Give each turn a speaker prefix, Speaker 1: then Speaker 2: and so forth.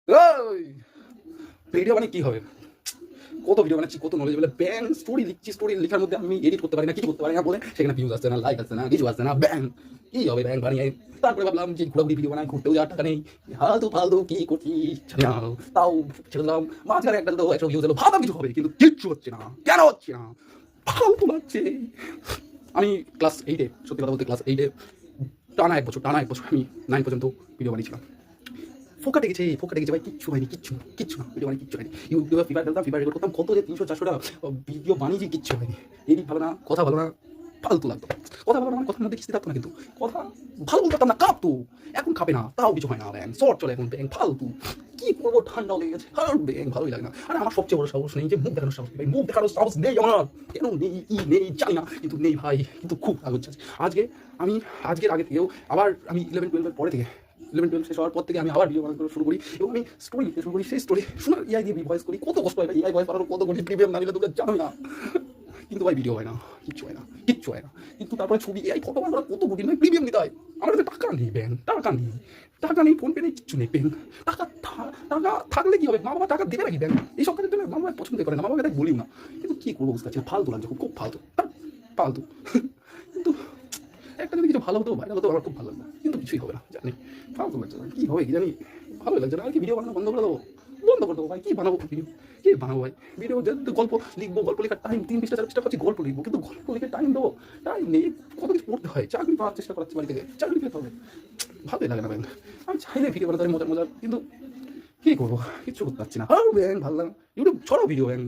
Speaker 1: ওই ভিডিও মানে কি হবে? কত ভিডিও বানাচ্ছি, কত নলেজ বলে ব্যাং স্টোরি লিখছি, স্টোরি লেখার মধ্যে আমি এডিট করতে পারি না, কিছু করতে পারি না বলে সেখানে ভিউজ আসছে না, লাইক আসছে না, কিছু আসছে না, ব্যাং কি হবে ব্যাং বানিয়ে। তারপরে ভাবলাম যে ঘোরাঘুরি ভিডিও বানাই, ঘুরতেও যাওয়ার টাকা নেই, ফালতু ফালতু কি করছি জানি না। তাও ছেড়ে দিলাম, মাঝখানে একটা তো 100 ভিউজ এলো, ভাবলাম কিছু হবে কিন্তু কিচ্ছু হচ্ছে না, কেন হচ্ছে না, ফালতু লাগছে। আমি ক্লাস 8-এ, সত্যি কথা বলতে ক্লাস 8-এ টানা এক বছর আমি 9 পর্যন্ত ভিডিও বানিয়েছিলাম। ফোকাটে গেছে ভাই, কিচ্ছু হয়নি, কিচ্ছু না, ভিডিও মানে কিচ্ছু হয়নি। ইউটিউবে ফ্রি ফায়ার খেলতাম, ফ্রি ফায়ার রেকর্ড করতাম, কত যে 300-400টা ভিডিও বানিয়েছি, কিচ্ছু হয়নি। এডিট ভালো না, কথা ভালো না, ফালতু লাগতো। কথা ভালো না মানে কথার মধ্যে কিস্তি থাকতো না, কিন্তু কথা ভালো বলতে পারতাম না, কাঁপতো। এখন খাবে না, তাও কিছু হয় না, ব্যাং শর্ট চলে এখন, ব্যাং ফালতু। কি করবো, ঠান্ডাও লেগে গেছে, আর ব্যাং ভালোই লাগে না। আর আমার সবচেয়ে বড় সাহস নেই যে মুখ দেখানোর সাহস নেই, মুখ দেখানোর সাহস নেই আমার, কেন নেই, কি নেই জানি না, কিন্তু নেই ভাই, কিন্তু খুব রাগ হচ্ছে আজকে। আমি আজকের আগে থেকেও আবার আমি 11-12-এর পরে থেকে 11-12 শেষ হওয়ার পর থেকে আমি আবার ভিডিও বানানো শুরু করি, এবং আমি স্টোরি লিখতে শুরু করি। সেই স্টোরি শোনার এআই দিয়ে ভয়েস করি, কত কষ্ট হয় এআই ভয়েস বানানোর, কত কোটি প্রিমিয়াম না নিলে তোকে জানো না। কিন্তু ভাই ভিডিও হয় না, কিচ্ছু হয় না। কিন্তু তারপরে ছবি এআই ফটো বানানো, কত কোটি ভাই প্রিমিয়াম নিতে হয়। আমার কাছে টাকা নেই ব্যাং, টাকা নেই, ফোন পে নেই, কিচ্ছু নেই ব্যাং। টাকা থাকলে কি হবে, মা বাবা টাকা দেবে নাকি ব্যাং? এই সব কাজের জন্য মা বাবা পছন্দ করে না, মা বাবা তাই বলিও না। কিন্তু কি করবো, বুঝতে পারছি না, ফালতু লাগছে, খুব ফালতু, ফালতু। কিন্তু একটা যদি কিছু ভালো হতো, ভাইরাল হতো, আমার খুব ভালো লাগতো, কিন্তু কিছুই হবে না জানি, ফালতু লাগছে ভাই, কি হবে কি জানি, ভালো লাগছে না। আর কি ভিডিও বানানো বন্ধ করে দেবো, ভাই, কি বানাবো ভিডিও, কি বানাবো ভাই ভিডিও? যে গল্প লিখবো, গল্প লেখার টাইম 3 পৃষ্ঠা 4 পৃষ্ঠা করছি, গল্প লিখবো, কিন্তু গল্প লিখে টাইম দেবো, টাইম নেই। কত কিছু পড়তে হয়, চাকরি পাওয়ার চেষ্টা করাচ্ছি বাড়ি থেকে, চাকরি পেতে হবে, ভালোই লাগে না ব্যাং। আমি চাইলে ভিডিও বানাতে মজার মজার, কিন্তু কি করবো, কিচ্ছু করতে পারছি না। আর ব্যাং ভালো লাগে না, ইউটিউব ছড়াও ভিডিও ব্যাং,